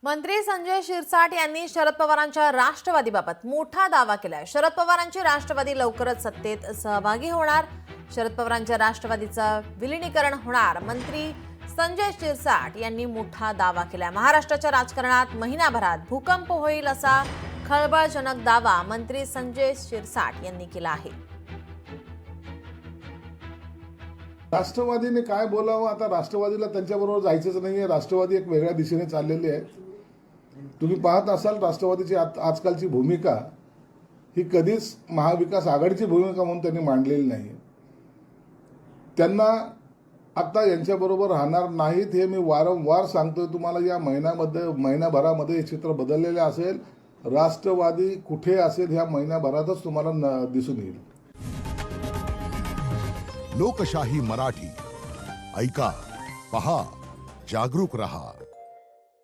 मंत्री संजय शिरसाट यांनी शरद पवारांच्या राष्ट्रवादीबाबत मोठा दावा केलाय। शरद पवारांची राष्ट्रवादी लवकरच सत्तेत सहभागी होणार। शरद पवारांच्या राष्ट्रवादीचं विलीनीकरण होणार। मंत्री संजय शिरसाट यांनी मोठा दावा केलाय। महाराष्ट्राच्या राजकारणात महिनाभरात भूकंप होईल असा खळबळजनक दावा मंत्री संजय शिरसाट यांनी केला आहे। राष्ट्रवादीने काय बोलावं आता? राष्ट्रवादीला त्यांच्याबरोबर जायचंच नाहीये। राष्ट्रवादी एक वेगळ्या दिशेने चाललेली आहे। तुम्ही पाहत असाल राष्ट्रवादीची आजकालची भूमिका ही कधीच महाविकास आघाडीची भूमिका म्हणून त्यांनी मांडलेली नाही। त्यांना आता यांच्याबरोबर राहणार नाहीत हे मी वारंवार सांगतोय तुम्हाला। या महिनाभरामध्ये हे चित्र बदललेले असेल। राष्ट्रवादी कुठे असेल ह्या महिनाभरातच तुम्हाला दिसून येईल। लोकशाही मराठी ऐका, पहा, जागरूक रहा।